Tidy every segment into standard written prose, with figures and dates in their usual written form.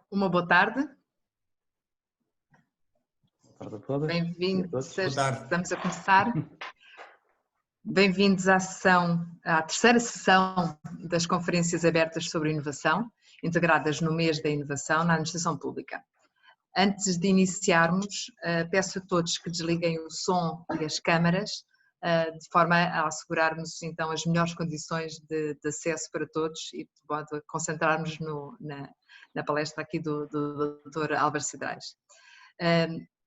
Uma boa tarde. Boa tarde a todas. Bem-vindos, Boa tarde. estamos a começar. Bem-vindos à terceira sessão das conferências abertas sobre inovação, integradas no mês da inovação na administração pública. Antes de iniciarmos, peço a todos que desliguem o som e as câmaras, de forma a assegurarmos então as melhores condições de acesso para todos e de concentrarmos na palestra aqui do Dr. Álvaro Cidrais.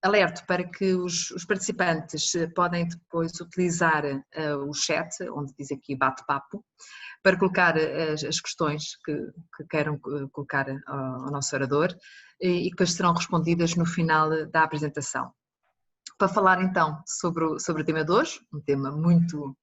Alerto para que os participantes podem depois utilizar o chat, onde diz aqui bate-papo, para colocar as questões que queiram colocar ao nosso orador e que depois serão respondidas no final da apresentação. Para falar então sobre o tema de hoje, um tema muito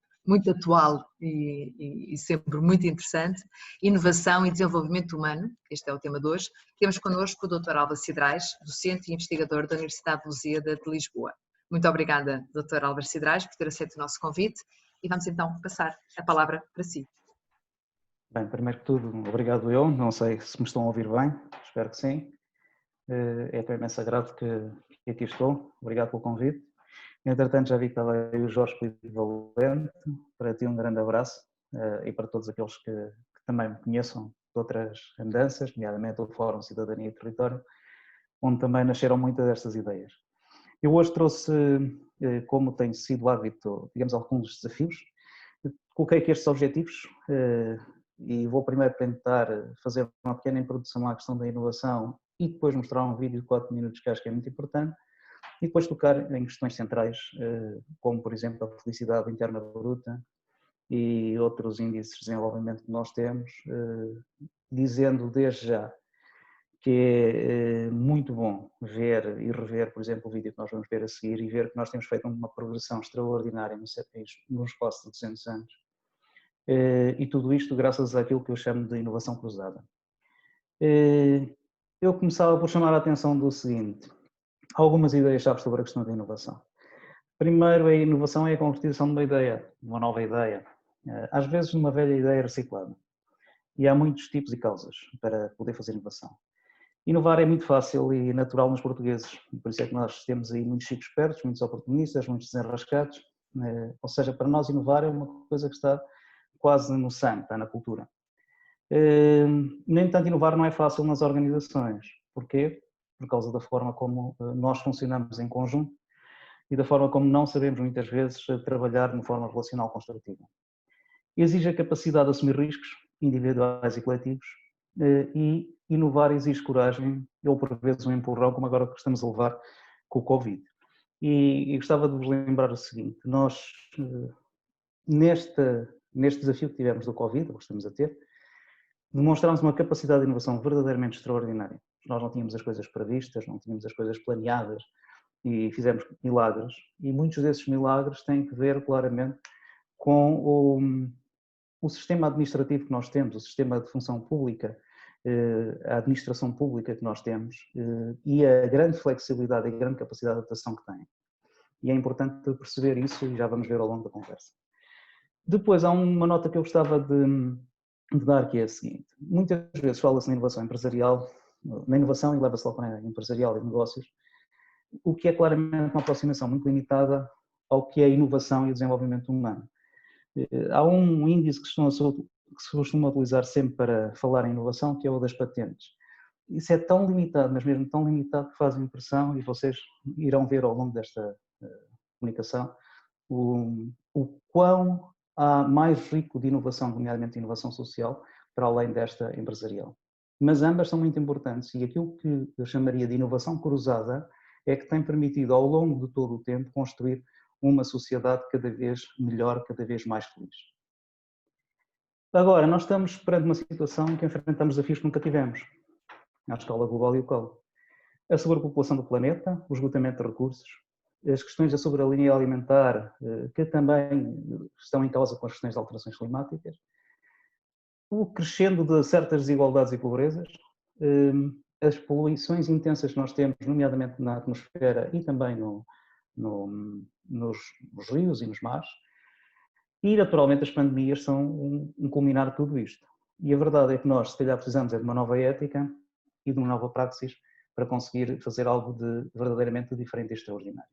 atual e sempre muito interessante, inovação e desenvolvimento humano, este é o tema de hoje. Temos connosco o Dr. Álvaro Cidrais, docente e investigador da Universidade de Lusíada de Lisboa. Muito obrigada, Dr. Álvaro Cidrais, por ter aceito o nosso convite e vamos então passar a palavra para si. Bem, primeiro que tudo, obrigado eu, não sei se me estão a ouvir bem, espero que sim. É com imenso agrado que aqui estou, obrigado pelo convite. Entretanto, já vi que estava aí o Jorge Valente, para ti um grande abraço e para todos aqueles que também me conheçam de outras andanças, nomeadamente o Fórum Cidadania e Território, onde também nasceram muitas destas ideias. Eu hoje trouxe, como tem sido hábito, digamos, alguns desafios, coloquei aqui estes objetivos e vou primeiro tentar fazer uma pequena introdução à questão da inovação e depois mostrar um vídeo de 4 minutos que acho que é muito importante e depois tocar em questões centrais, como por exemplo a felicidade interna bruta e outros índices de desenvolvimento que nós temos, dizendo desde já que é muito bom ver e rever, por exemplo, o vídeo que nós vamos ver a seguir e ver que nós temos feito uma progressão extraordinária no espaço de 200 anos. E tudo isto graças àquilo que eu chamo de inovação cruzada. Eu começava por chamar a atenção do seguinte, algumas ideias-chave sobre a questão da inovação. Primeiro, a inovação é a concretização de uma ideia, de uma nova ideia, às vezes de uma velha ideia reciclada. E há muitos tipos e causas para poder fazer inovação. Inovar é muito fácil e natural nos portugueses, por isso é que nós temos aí muitos chicos espertos, muitos oportunistas, muitos desenrascados, ou seja, para nós inovar é uma coisa que está quase no sangue, está na cultura. No entanto, inovar não é fácil nas organizações. Porquê? Por causa da forma como nós funcionamos em conjunto e da forma como não sabemos muitas vezes trabalhar de forma relacional construtiva. Exige a capacidade de assumir riscos individuais e coletivos e inovar exige coragem ou por vezes um empurrão, como agora que estamos a levar com o Covid. E gostava de vos lembrar o seguinte, nós neste desafio que tivemos do Covid, ou que estamos a ter, demonstramos uma capacidade de inovação verdadeiramente extraordinária. Nós não tínhamos as coisas previstas, não tínhamos as coisas planeadas e fizemos milagres. E muitos desses milagres têm que ver claramente com o sistema administrativo que nós temos, o sistema de função pública, a administração pública que nós temos e a grande flexibilidade e a grande capacidade de adaptação que tem. E é importante perceber isso e já vamos ver ao longo da conversa. Depois há uma nota que eu gostava de dar, que é a seguinte. Muitas vezes fala-se na inovação empresarial, na inovação e leva-se lá para a empresarial e negócios, o que é claramente uma aproximação muito limitada ao que é a inovação e o desenvolvimento humano. Há um índice que se costuma utilizar sempre para falar em inovação, que é o das patentes. Isso é tão limitado, mas mesmo tão limitado que faz impressão, e vocês irão ver ao longo desta comunicação, o quão há mais rico de inovação, nomeadamente de inovação social, para além desta empresarial. Mas ambas são muito importantes e aquilo que eu chamaria de inovação cruzada é que tem permitido ao longo de todo o tempo construir uma sociedade cada vez melhor, cada vez mais feliz. Agora, nós estamos perante uma situação em que enfrentamos desafios que nunca tivemos, à escala global e local. A sobrepopulação do planeta, o esgotamento de recursos, as questões da soberania alimentar, que também estão em causa com as questões de alterações climáticas, o crescendo de certas desigualdades e pobrezas, as poluições intensas que nós temos, nomeadamente na atmosfera e também nos rios e nos mares, e naturalmente as pandemias são um culminar de tudo isto. E a verdade é que nós, se calhar, precisamos de uma nova ética e de uma nova praxis para conseguir fazer algo de verdadeiramente diferente e extraordinário.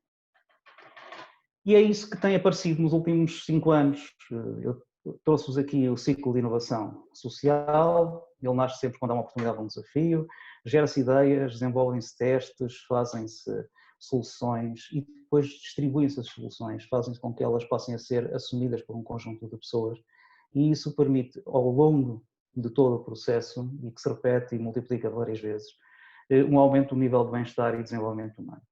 E é isso que tem aparecido nos últimos 5 anos. Eu trouxe-vos aqui o ciclo de inovação social, ele nasce sempre quando há uma oportunidade ou um desafio, gera-se ideias, desenvolvem-se testes, fazem-se soluções e depois distribuem-se as soluções, fazem-se com que elas possam ser assumidas por um conjunto de pessoas e isso permite, ao longo de todo o processo, e que se repete e multiplica várias vezes, um aumento do nível de bem-estar e desenvolvimento humano.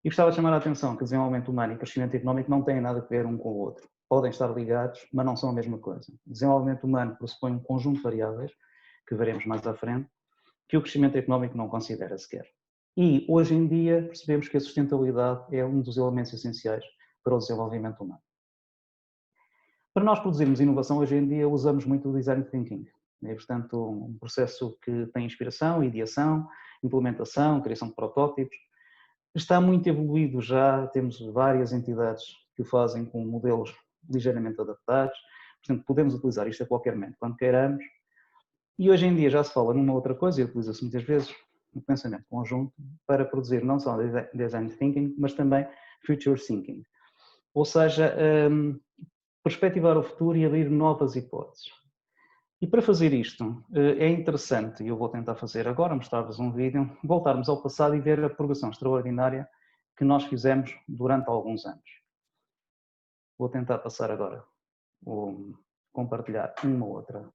E gostava de chamar a atenção que o desenvolvimento humano e crescimento económico não têm nada a ver um com o outro. Podem estar ligados, mas não são a mesma coisa. O desenvolvimento humano pressupõe um conjunto de variáveis, que veremos mais à frente, que o crescimento económico não considera sequer. E, hoje em dia, percebemos que a sustentabilidade é um dos elementos essenciais para o desenvolvimento humano. Para nós produzirmos inovação, hoje em dia, usamos muito o design thinking. É, portanto, um processo que tem inspiração, ideação, implementação, criação de protótipos. Está muito evoluído já, temos várias entidades que o fazem com modelos ligeiramente adaptados, portanto podemos utilizar isto a qualquer momento, quando queiramos. E hoje em dia já se fala numa outra coisa, e utiliza-se muitas vezes no pensamento conjunto, para produzir não só design thinking, mas também future thinking. Ou seja, perspectivar o futuro e abrir novas hipóteses. E para fazer isto, é interessante, e eu vou tentar fazer agora, mostrar-vos um vídeo, voltarmos ao passado e ver a progressão extraordinária que nós fizemos durante alguns anos. Vou tentar passar agora, ou compartilhar uma outra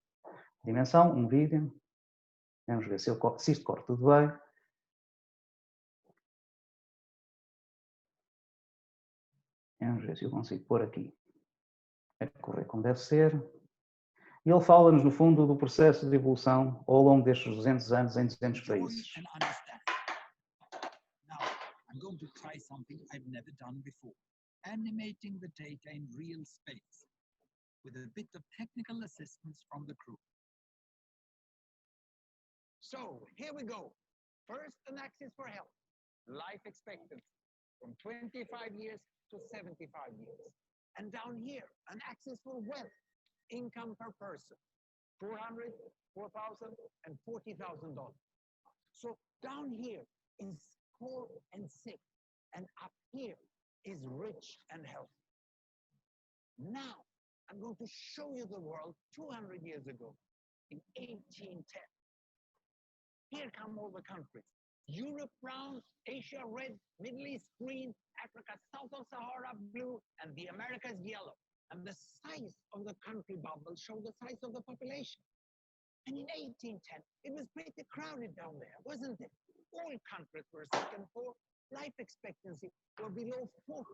dimensão, um vídeo. Vamos ver se isto corre tudo bem. Vamos ver se eu consigo pôr aqui a correr como deve ser. E ele fala-nos, no fundo, do processo de evolução ao longo destes 200 anos em 200 países. I'm going to try something I've never done before. Animating the data in real space with a bit of technical assistance from the crew. So, here we go. First, an axis for health. Life expectancy from 25 years to 75 years. And down here, an axis for wealth. Income per person. $400, $4,000, and $40,000. So down here is poor and sick, and up here is rich and healthy. Now, I'm going to show you the world 200 years ago, in 1810. Here come all the countries. Europe brown, Asia red, Middle East green, Africa south of Sahara blue, and the Americas yellow. And the size of the country bubbles show the size of the population. And in 1810, it was pretty crowded down there, wasn't it? All countries were sick and poor. Life expectancy were below 40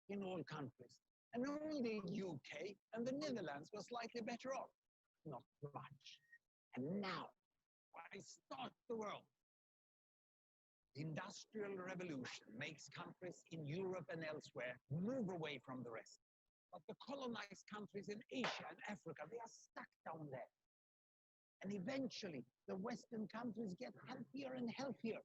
in all countries. And only UK and the Netherlands were slightly better off. Not much. And now, I start the world. The Industrial Revolution makes countries in Europe and elsewhere move away from the rest. But the colonized countries in Asia and Africa, they are stuck down there. And eventually, the Western countries get healthier and healthier.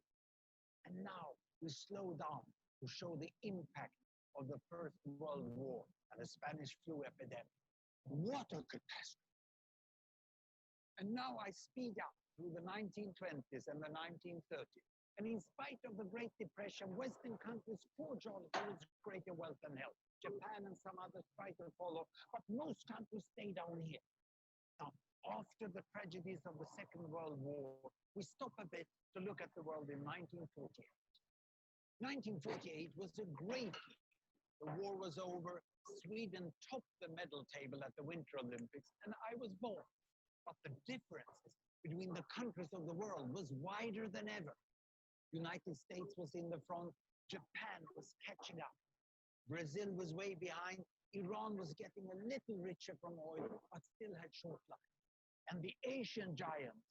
And now we slow down to show the impact of the First World War and the Spanish flu epidemic. What a catastrophe. And now I speed up through the 1920s and the 1930s. And in spite of the Great Depression, Western countries forge on towards greater wealth and health. Japan and some others try to follow, but most countries stay down here. Now, after the tragedies of the Second World War, we stop a bit to look at the world in 1948. 1948 was a great year. The war was over, Sweden topped the medal table at the Winter Olympics, and I was born. But the differences between the countries of the world was wider than ever. United States was in the front, Japan was catching up. Brazil was way behind, Iran was getting a little richer from oil, but still had short life. And the Asian giants,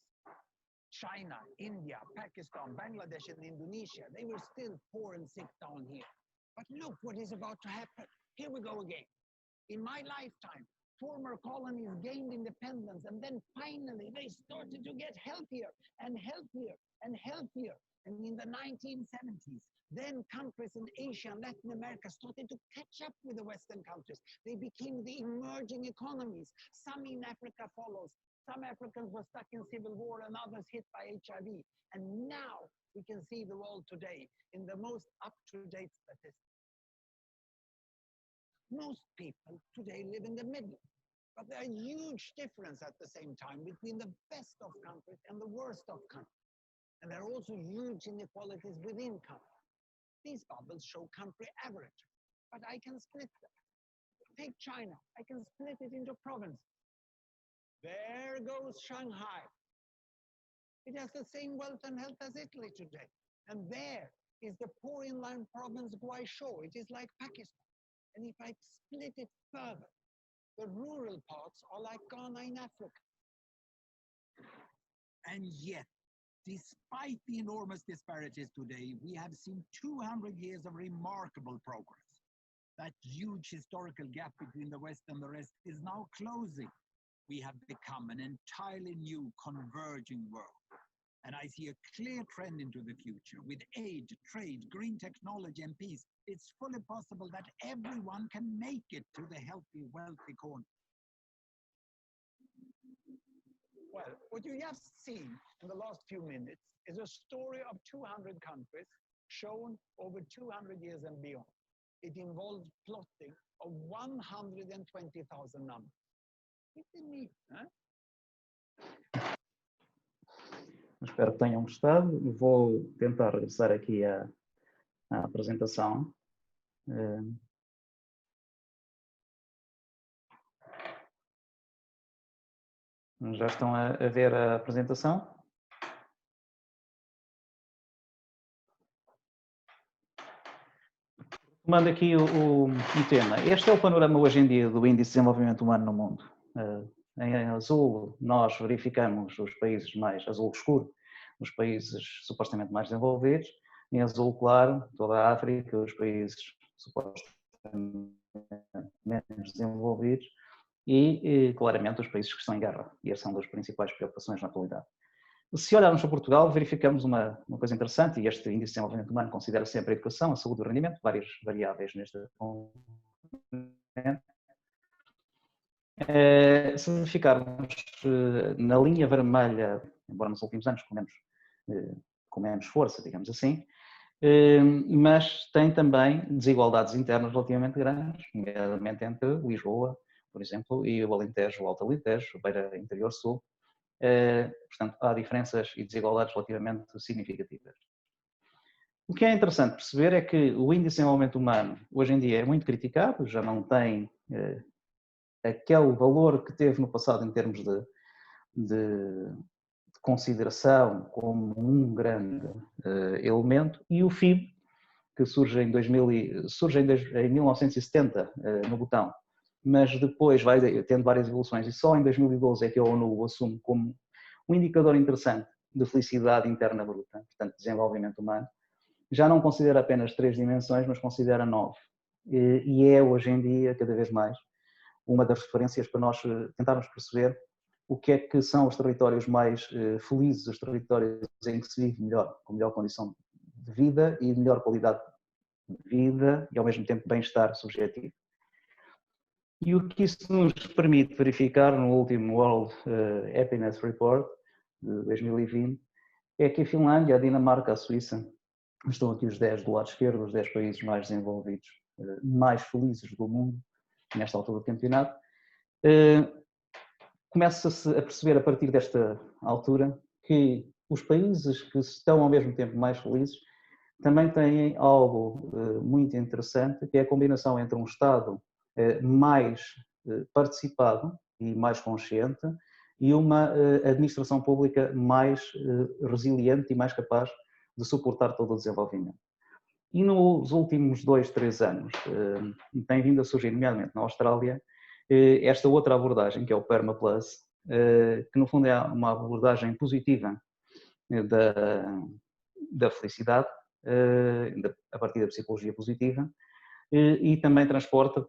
China, India, Pakistan, Bangladesh, and Indonesia, they were still poor and sick down here. But look what is about to happen. Here we go again. In my lifetime, former colonies gained independence, and then finally they started to get healthier and healthier and healthier. And in the 1970s, then countries in Asia and Latin America started to catch up with the Western countries. They became the emerging economies. Some in Africa follows. Some Africans were stuck in civil war and others hit by HIV. And now we can see the world today in the most up-to-date statistics. Most people today live in the middle, but there are huge differences at the same time between the best of countries and the worst of countries. And there are also huge inequalities within countries. These bubbles show country average, but I can split them. Take China, I can split it into provinces. There goes Shanghai. It has the same wealth and health as Italy today. And there is the poor inland province Guizhou. It is like Pakistan. And if I split it further, the rural parts are like Ghana in Africa. And yet, despite the enormous disparities today, we have seen 200 years of remarkable progress. That huge historical gap between the West and the rest is now closing. We have become an entirely new converging world. And I see a clear trend into the future. With aid, trade, green technology and peace, it's fully possible that everyone can make it to the healthy, wealthy corner. Well, what you have seen in the last few minutes is a story of 200 countries shown over 200 years and beyond. It involves plotting of 120,000 numbers. Espero que tenham gostado. Vou tentar regressar aqui à apresentação. Já estão a ver a apresentação? Tomando aqui o tema. Este é o panorama hoje em dia do Índice de Desenvolvimento Humano no mundo. Em azul, nós verificamos os países mais azul escuro, os países supostamente mais desenvolvidos. Em azul claro, toda a África, os países supostamente menos desenvolvidos. E claramente, os países que estão em guerra. E essas são das principais preocupações na atualidade. Se olharmos para Portugal, verificamos uma coisa interessante, e este Índice de Desenvolvimento Humano considera sempre a educação, a saúde e o rendimento, várias variáveis neste componente. Se verificarmos na linha vermelha, embora nos últimos anos com menos força, digamos assim, mas tem também desigualdades internas relativamente grandes, nomeadamente entre Lisboa, por exemplo, e o Alentejo, o Alto Alentejo, o Beira Interior Sul. Portanto, há diferenças e desigualdades relativamente significativas. O que é interessante perceber é que o Índice de Desenvolvimento Humano, hoje em dia, é muito criticado, já não tem aquele valor que teve no passado em termos de consideração como um grande elemento, e o FIB, que surge em 1970 no Butão, mas depois vai tendo várias evoluções e só em 2012 é que a ONU o assume como um indicador interessante de felicidade interna bruta, portanto, desenvolvimento humano. Já não considera apenas 3 dimensões, mas considera 9. E é hoje em dia, cada vez mais, uma das referências para nós tentarmos perceber o que é que são os territórios mais felizes, os territórios em que se vive melhor, com melhor condição de vida e melhor qualidade de vida e ao mesmo tempo bem-estar subjetivo. E o que isso nos permite verificar no último World Happiness Report de 2020 é que a Finlândia, a Dinamarca, a Suíça, estão aqui os 10 do lado esquerdo, os 10 países mais desenvolvidos, mais felizes do mundo, nesta altura do campeonato. Começa-se a perceber a partir desta altura que os países que estão ao mesmo tempo mais felizes também têm algo muito interessante, que é a combinação entre um Estado mais participado e mais consciente e uma administração pública mais resiliente e mais capaz de suportar todo o desenvolvimento. E nos últimos 2, 3 anos tem vindo a surgir, nomeadamente na Austrália, esta outra abordagem, que é o Perma Plus, que no fundo é uma abordagem positiva da felicidade, a partir da psicologia positiva, e também transposta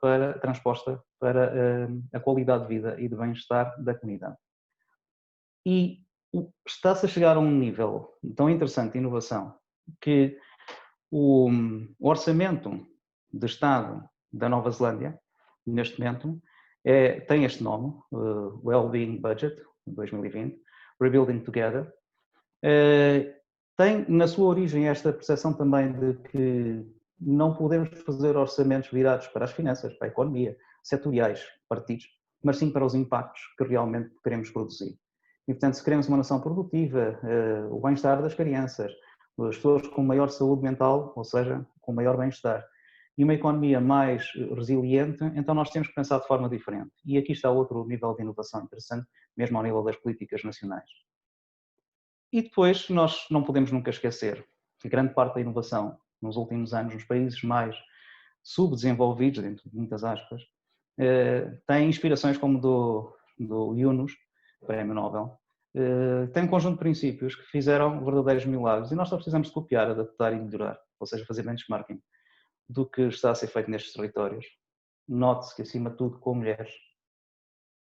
para a qualidade de vida e de bem-estar da comunidade. E está-se a chegar a um nível tão interessante de inovação que o orçamento de Estado da Nova Zelândia, neste momento, tem este nome, Wellbeing Budget, 2020, Rebuilding Together, tem na sua origem esta percepção também de que não podemos fazer orçamentos virados para as finanças, para a economia, setoriais, partidos, mas sim para os impactos que realmente queremos produzir. E, portanto, se queremos uma nação produtiva, o bem-estar das crianças, as pessoas com maior saúde mental, ou seja, com maior bem-estar, e uma economia mais resiliente, então nós temos que pensar de forma diferente. E aqui está outro nível de inovação interessante, mesmo ao nível das políticas nacionais. E depois, nós não podemos nunca esquecer que grande parte da inovação nos últimos anos, nos países mais subdesenvolvidos, dentro de muitas aspas, tem inspirações como do Yunus, Prémio Nobel, tem um conjunto de princípios que fizeram verdadeiros milagres e nós só precisamos de copiar, adaptar e melhorar, ou seja, fazer benchmarking do que está a ser feito nestes territórios. Note-se que, acima de tudo, com mulheres.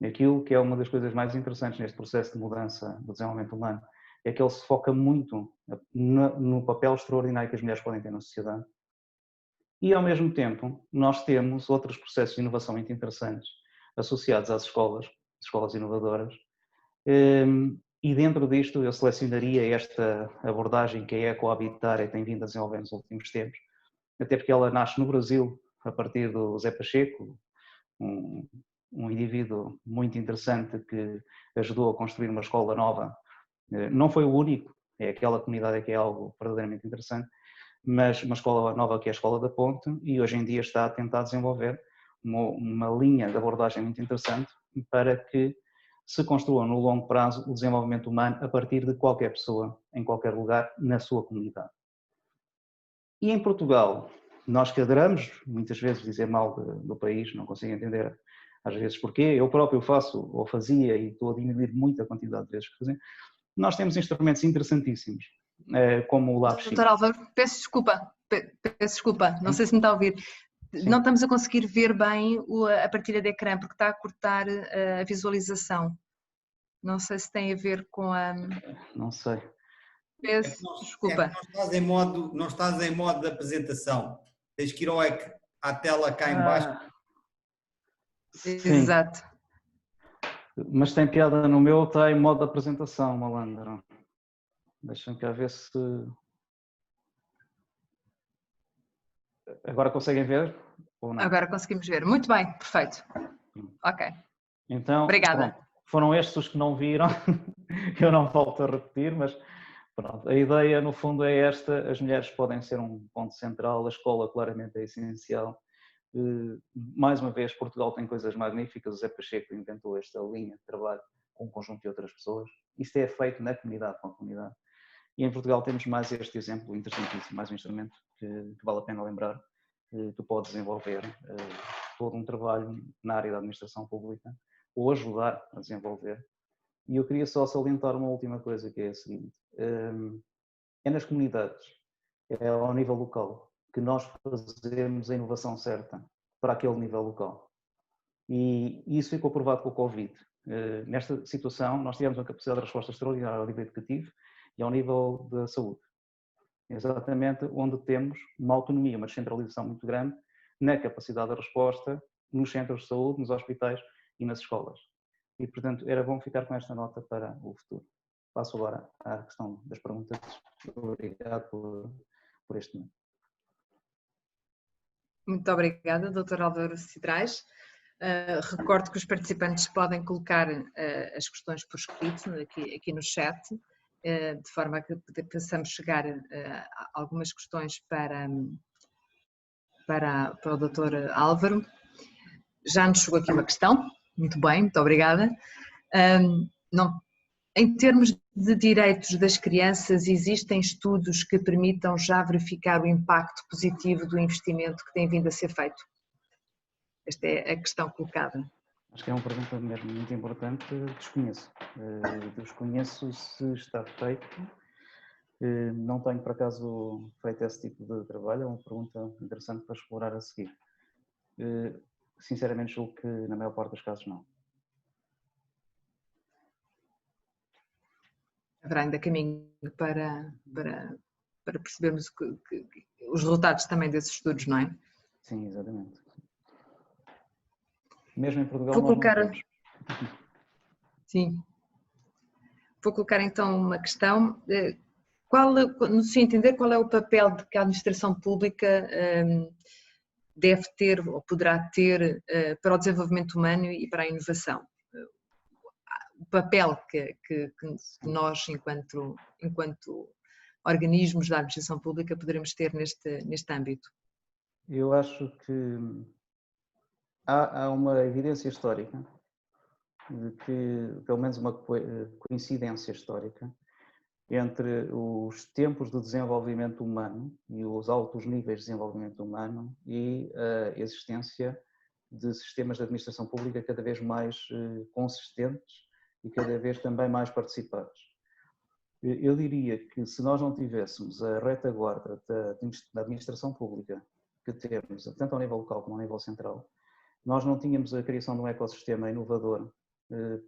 Aquilo que é uma das coisas mais interessantes neste processo de mudança do desenvolvimento humano é que ele se foca muito no papel extraordinário que as mulheres podem ter na sociedade. E, ao mesmo tempo, nós temos outros processos de inovação muito interessantes associados às escolas inovadoras. E dentro disto eu selecionaria esta abordagem que é a Ecohabitar e tem vindo a desenvolver nos últimos tempos, até porque ela nasce no Brasil, a partir do Zé Pacheco, um indivíduo muito interessante que ajudou a construir uma escola nova. Não foi o único, é aquela comunidade que é algo verdadeiramente interessante, mas uma escola nova que é a Escola da Ponte e hoje em dia está a tentar desenvolver uma linha de abordagem muito interessante para que se construa no longo prazo o desenvolvimento humano a partir de qualquer pessoa, em qualquer lugar, na sua comunidade. E em Portugal, nós que adoramos muitas vezes dizer mal do país, não consigo entender às vezes porquê, eu próprio faço ou fazia e estou a diminuir muito a quantidade de vezes que fazia, nós temos instrumentos interessantíssimos, como o LabX. Doutor Álvaro, peço desculpa, não sei se me está a ouvir. Sim. Não estamos a conseguir ver bem a partilha de ecrã porque está a cortar a visualização. Não sei se tem a ver com a... Não sei. Peço desculpa. Não estás em modo de apresentação. Tens que ir à tela cá em baixo. Exato. Mas tem piada no meu, está em modo de apresentação, malandro. Deixa-me cá ver se... Agora conseguem ver ou não? Agora conseguimos ver. Muito bem, perfeito. Ok. Então, obrigada. Pronto, foram estes os que não viram, eu não volto a repetir, mas pronto, a ideia no fundo é esta, as mulheres podem ser um ponto central, a escola claramente é essencial. Mais uma vez, Portugal tem coisas magníficas, o Zé Pacheco inventou esta linha de trabalho com um conjunto de outras pessoas, isto é feito na comunidade, com a comunidade. E em Portugal temos mais este exemplo interessantíssimo, mais um instrumento que vale a pena lembrar, que pode desenvolver todo um trabalho na área da administração pública, ou ajudar a desenvolver. E eu queria só salientar uma última coisa, que é a seguinte, é nas comunidades, é ao nível local, que nós fazemos a inovação certa para aquele nível local. E isso ficou provado com o Covid. Nesta situação, nós tivemos uma capacidade de resposta extraordinária ao nível educativo e ao nível da saúde. Exatamente onde temos uma autonomia, uma descentralização muito grande na capacidade de resposta nos centros de saúde, nos hospitais e nas escolas. E, portanto, era bom ficar com esta nota para o futuro. Passo agora à questão das perguntas. Obrigado por este momento. Muito obrigada, Dr. Álvaro Cidrais. Recordo que os participantes podem colocar as questões por escrito aqui no chat, de forma a que possamos chegar a algumas questões para o Dr. Álvaro. Já nos chegou aqui uma questão, muito bem, muito obrigada. Em termos de direitos das crianças, existem estudos que permitam já verificar o impacto positivo do investimento que tem vindo a ser feito? Esta é a questão colocada. Acho que é uma pergunta mesmo muito importante, desconheço. Desconheço se está feito. Não tenho, por acaso, feito esse tipo de trabalho, é uma pergunta interessante para explorar a seguir. Sinceramente, julgo que na maior parte dos casos não. Haverá ainda caminho para percebermos os resultados também desses estudos, não é? Sim, exatamente. Mesmo em Portugal Vou nós colocar... não temos. Sim. Vou colocar então uma questão. No seu entender, qual é o papel de que a administração pública deve ter ou poderá ter para o desenvolvimento humano e para a inovação? O papel que nós, enquanto organismos da administração pública, poderemos ter neste âmbito? Eu acho que há uma evidência histórica de que, pelo menos uma coincidência histórica, entre os tempos de desenvolvimento humano e os altos níveis de desenvolvimento humano e a existência de sistemas de administração pública cada vez mais consistentes e cada vez também mais participados. Eu diria que se nós não tivéssemos a retaguarda da administração pública que temos, tanto ao nível local como ao nível central, nós não tínhamos a criação de um ecossistema inovador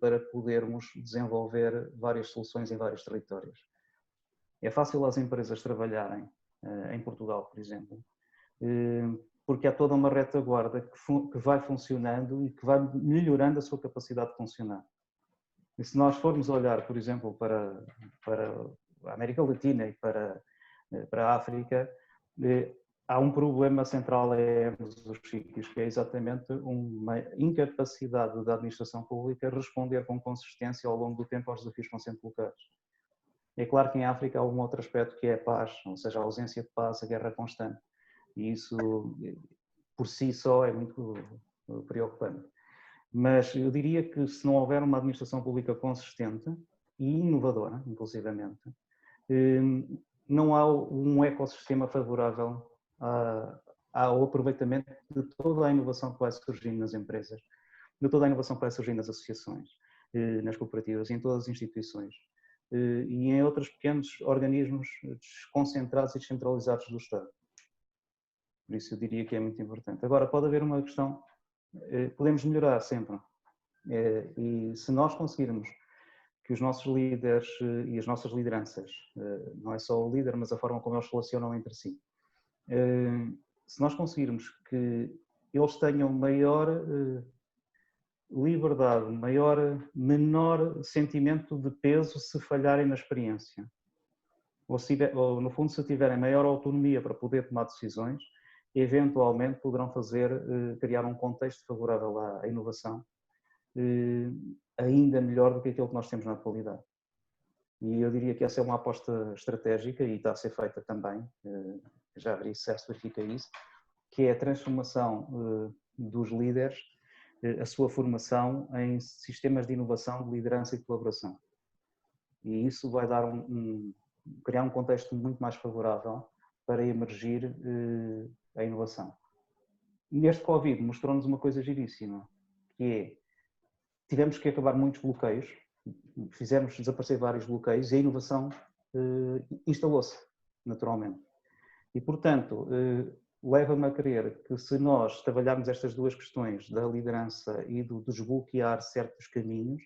para podermos desenvolver várias soluções em vários territórios. É fácil às empresas trabalharem em Portugal, por exemplo, porque há toda uma retaguarda que vai funcionando e que vai melhorando a sua capacidade de funcionar. E se nós formos olhar, por exemplo, para a América Latina e para a África, há um problema central em ambos os sítios, que é exatamente uma incapacidade da administração pública responder com consistência ao longo do tempo aos desafios que vão sendo colocados. É claro que em África há um outro aspecto que é a paz, ou seja, a ausência de paz, a guerra constante. E isso, por si só, é muito preocupante. Mas eu diria que se não houver uma administração pública consistente e inovadora, inclusivamente, não há um ecossistema favorável ao aproveitamento de toda a inovação que vai surgindo nas empresas, de toda a inovação que vai surgindo nas associações, nas cooperativas, em todas as instituições e em outros pequenos organismos desconcentrados e descentralizados do Estado. Por isso eu diria que é muito importante. Agora, pode haver uma questão, podemos melhorar sempre, e se nós conseguirmos que os nossos líderes e as nossas lideranças, não é só o líder, mas a forma como eles se relacionam entre si, se nós conseguirmos que eles tenham maior liberdade, menor sentimento de peso se falharem na experiência, ou no fundo se tiverem maior autonomia para poder tomar decisões, eventualmente poderão criar um contexto favorável à inovação ainda melhor do que aquilo que nós temos na atualidade. E eu diria que essa é uma aposta estratégica e está a ser feita também, já verifica isso, que é a transformação dos líderes, a sua formação em sistemas de inovação, de liderança e de colaboração. E isso vai dar criar um contexto muito mais favorável para emergir a inovação. Neste Covid mostrou-nos uma coisa giríssima, que é, tivemos que acabar muitos bloqueios, fizemos desaparecer vários bloqueios e a inovação instalou-se naturalmente. E, portanto, leva-me a crer que se nós trabalharmos estas duas questões da liderança e do desbloquear certos caminhos,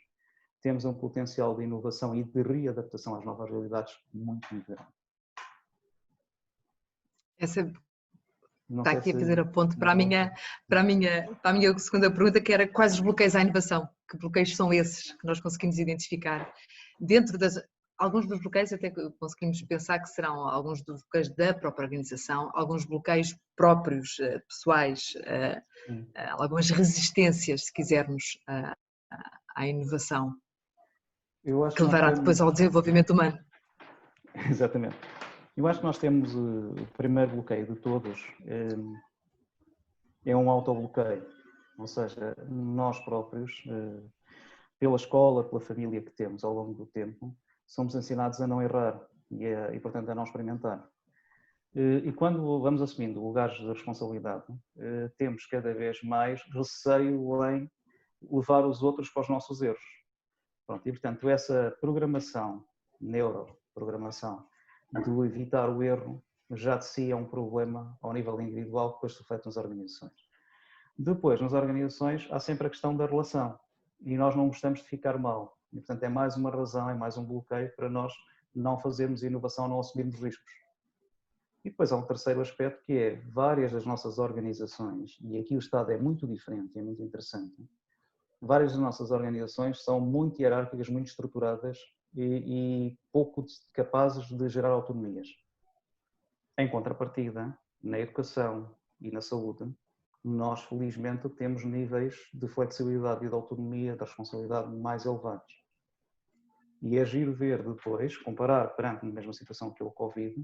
temos um potencial de inovação e de readaptação às novas realidades muito grande. Está aqui a fazer a ponte para a minha segunda pergunta, que era quais os bloqueios à inovação? Que bloqueios são esses que nós conseguimos identificar? Alguns dos bloqueios até conseguimos pensar que serão alguns dos bloqueios da própria organização, alguns bloqueios próprios, pessoais, algumas resistências, se quisermos, à inovação, que levará depois ao desenvolvimento humano. Exatamente. Eu acho que nós temos o primeiro bloqueio de todos, é um autobloqueio, ou seja, nós próprios, pela escola, pela família que temos ao longo do tempo, somos ensinados a não errar e portanto, a não experimentar. E quando vamos assumindo lugares de responsabilidade, temos cada vez mais receio em levar os outros para os nossos erros. Pronto, e portanto, essa programação, neuroprogramação, de evitar o erro, já de si é um problema ao nível individual que depois se reflete nas organizações. Depois, nas organizações, há sempre a questão da relação e nós não gostamos de ficar mal. E, portanto, é mais uma razão, é mais um bloqueio para nós não fazermos inovação, não assumirmos riscos. E depois há um terceiro aspecto que é várias das nossas organizações, e aqui o Estado é muito diferente, é muito interessante, várias das nossas organizações são muito hierárquicas, muito estruturadas e pouco capazes de gerar autonomias. Em contrapartida, na educação e na saúde, nós felizmente temos níveis de flexibilidade e de autonomia, de responsabilidade mais elevados. E é giro ver depois, comparar perante a mesma situação que o Covid,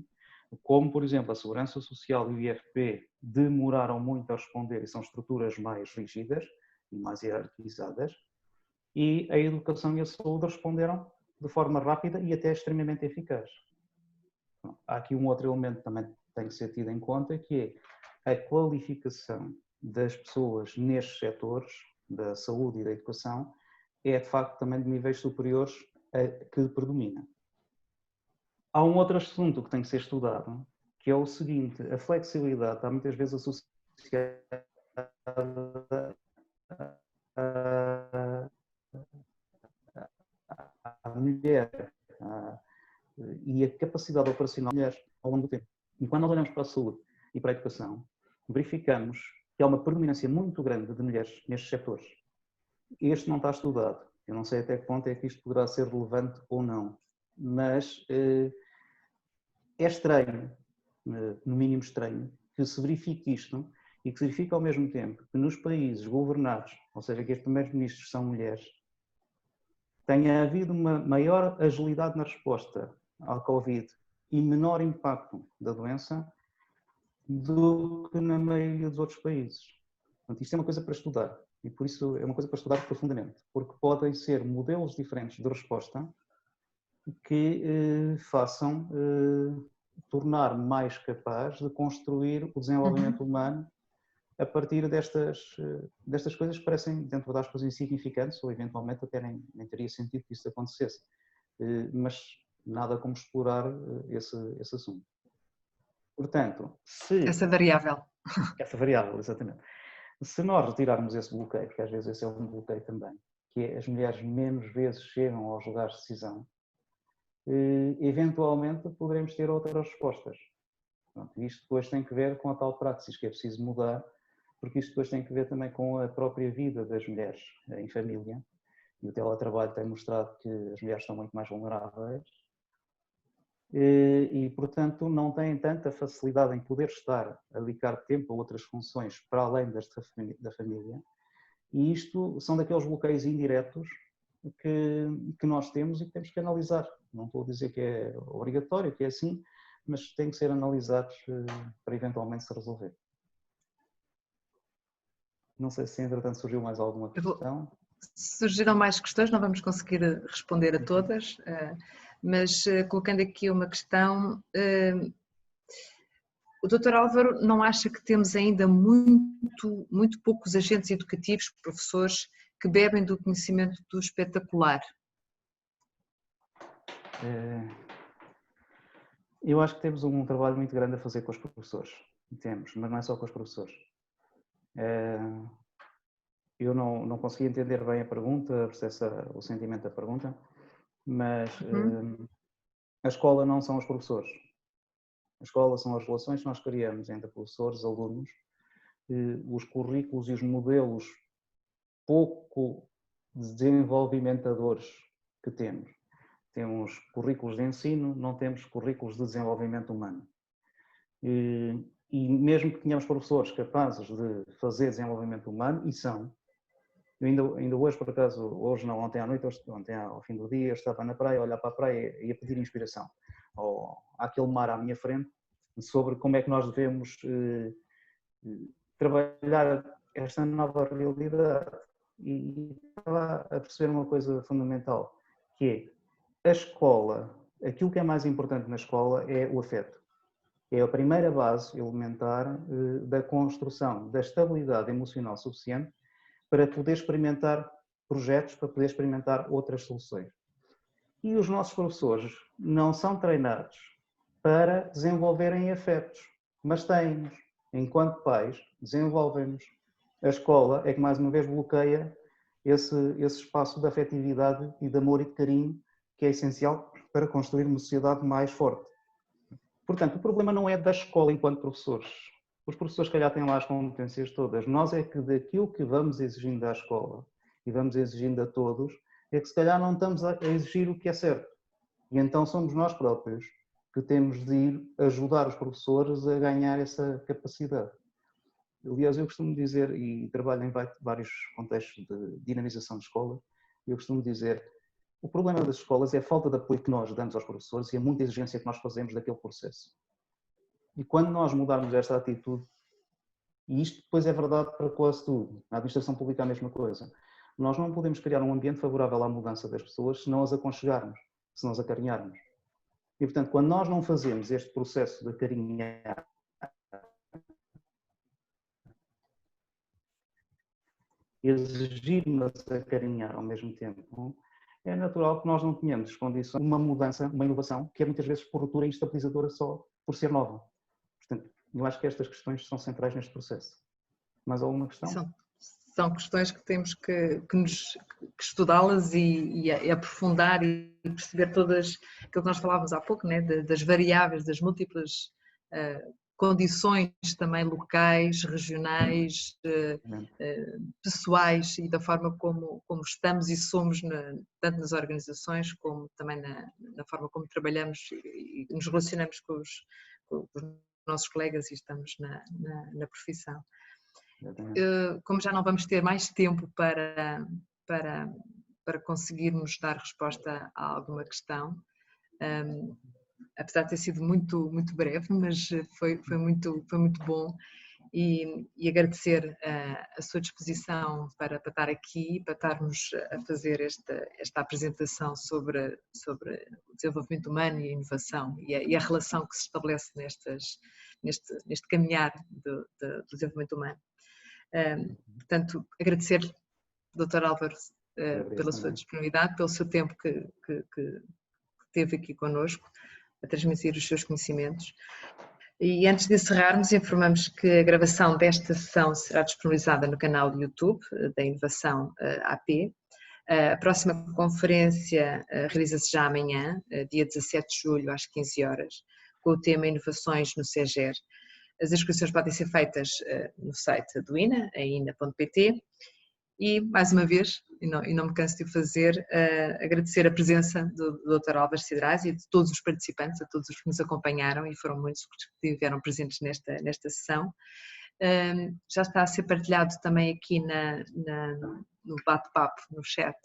como, por exemplo, a Segurança Social e o IFP demoraram muito a responder e são estruturas mais rígidas e mais hierarquizadas, e a educação e a saúde responderam de forma rápida e até extremamente eficaz. Há aqui um outro elemento que também tem que ser tido em conta, que é a qualificação das pessoas nestes setores, da saúde e da educação, é de facto também de níveis superiores a que predomina. Há um outro assunto que tem que ser estudado, que é o seguinte: a flexibilidade está muitas vezes associada à mulher e a capacidade operacional da mulher ao longo do tempo. E quando nós olhamos para a saúde e para a educação, verificamos que há uma predominância muito grande de mulheres nestes setores. Este não está estudado. Eu não sei até que ponto é que isto poderá ser relevante ou não, mas é estranho, no mínimo estranho, que se verifique isto e que se verifique ao mesmo tempo que nos países governados, ou seja, que os primeiros ministros são mulheres, tenha havido uma maior agilidade na resposta ao Covid e menor impacto da doença do que na maioria dos outros países. Portanto, isto é uma coisa para estudar, e por isso é uma coisa para estudar profundamente, porque podem ser modelos diferentes de resposta que façam tornar mais capaz de construir o desenvolvimento humano a partir destas coisas que parecem, dentro das aspas, insignificantes, ou eventualmente até nem teria sentido que isso acontecesse. Mas nada como explorar esse assunto. Portanto, Essa variável. Essa variável, exatamente. Se nós retirarmos esse bloqueio, porque às vezes esse é um bloqueio também, que é as mulheres menos vezes chegam aos lugares de decisão, eventualmente poderemos ter outras respostas. Pronto, isto depois tem que ver com a tal praxis que é preciso mudar, porque isto depois tem que ver também com a própria vida das mulheres em família, e o teletrabalho tem mostrado que as mulheres são muito mais vulneráveis e, portanto, não têm tanta facilidade em poder estar a dedicar tempo a outras funções para além da família, e isto são daqueles bloqueios indiretos que nós temos e que temos que analisar. Não estou a dizer que é obrigatório, que é assim, mas têm que ser analisados para eventualmente se resolver. Não sei se entretanto surgiu mais alguma questão. Surgiram mais questões, não vamos conseguir responder a todas, mas colocando aqui uma questão, o Dr. Álvaro não acha que temos ainda muito poucos agentes educativos, professores, que bebem do conhecimento do espetacular? Eu acho que temos um trabalho muito grande a fazer com os professores. Temos, mas não é só com os professores. Eu não consegui entender bem a pergunta, o sentimento da pergunta, mas a escola não são os professores. A escola são as relações que nós criamos entre professores, alunos, os currículos e os modelos pouco desenvolvimentadores que temos. Temos currículos de ensino, não temos currículos de desenvolvimento humano. E mesmo que tenhamos professores capazes de fazer desenvolvimento humano, e são, eu ainda hoje, por acaso, hoje não, ontem à noite, ontem ao fim do dia, estava na praia, a olhar para a praia e a pedir inspiração àquele mar à minha frente, sobre como é que nós devemos trabalhar esta nova realidade. E estava a perceber uma coisa fundamental, que é a escola, aquilo que é mais importante na escola é o afeto. É a primeira base elementar da construção da estabilidade emocional suficiente para poder experimentar projetos, para poder experimentar outras soluções. E os nossos professores não são treinados para desenvolverem afetos, mas têm-nos. Enquanto pais, desenvolvem-nos. A escola é que mais uma vez bloqueia esse espaço de afetividade e de amor e de carinho que é essencial para construir uma sociedade mais forte. Portanto, o problema não é da escola enquanto professores. Os professores, se calhar, têm lá as competências todas. Nós é que daquilo que vamos exigindo à escola e vamos exigindo a todos, é que se calhar não estamos a exigir o que é certo. E então somos nós próprios que temos de ir ajudar os professores a ganhar essa capacidade. Aliás, eu costumo dizer, e trabalho em vários contextos de dinamização de escola, eu costumo dizer, o problema das escolas é a falta de apoio que nós damos aos professores e a muita exigência que nós fazemos daquele processo. E quando nós mudarmos esta atitude, e isto depois é verdade para quase tudo, na administração pública é a mesma coisa, nós não podemos criar um ambiente favorável à mudança das pessoas se não as aconchegarmos, se não as acarinharmos. E, portanto, quando nós não fazemos este processo de acarinhar, exigir, mas acarinhar ao mesmo tempo, é natural que nós não tenhamos condições de uma mudança, uma inovação, que é muitas vezes corretora e estabilizadora só por ser nova. Portanto, eu acho que estas questões são centrais neste processo. Mais alguma questão? São questões que temos que estudá-las e aprofundar e perceber todas aquilo que nós falávamos há pouco, né? Das variáveis, das múltiplas condições também locais, regionais, pessoais e da forma como estamos e somos, tanto nas organizações como também na forma como trabalhamos e nos relacionamos com os nossos colegas e estamos na profissão. Como já não vamos ter mais tempo para conseguirmos dar resposta a alguma questão, apesar de ter sido muito breve, mas foi muito bom e agradecer a sua disposição para estar aqui, para estarmos a fazer esta apresentação sobre o desenvolvimento humano e a inovação e a relação que se estabelece neste caminhar do desenvolvimento humano. Portanto, agradecer, Dr. Álvaro, pela sua disponibilidade, pelo seu tempo que teve aqui connosco a transmitir os seus conhecimentos. E antes de encerrarmos, informamos que a gravação desta sessão será disponibilizada no canal do YouTube da Inovação AP. A próxima conferência realiza-se já amanhã, dia 17 de julho, às 15 horas, com o tema Inovações no CEGER. As inscrições podem ser feitas no site do INA, em ina.pt. E, mais uma vez, e não me canso de o fazer, agradecer a presença do Dr. Álvaro Cidrais e de todos os participantes, a todos os que nos acompanharam e foram muitos que estiveram presentes nesta sessão. Já está a ser partilhado também aqui no bate-papo, no chat,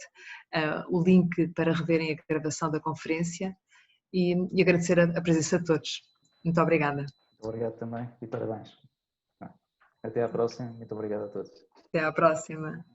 o link para reverem a gravação da conferência e agradecer a presença de todos. Muito obrigada. Obrigado também e parabéns. Até à próxima. Muito obrigado a todos. Até à próxima.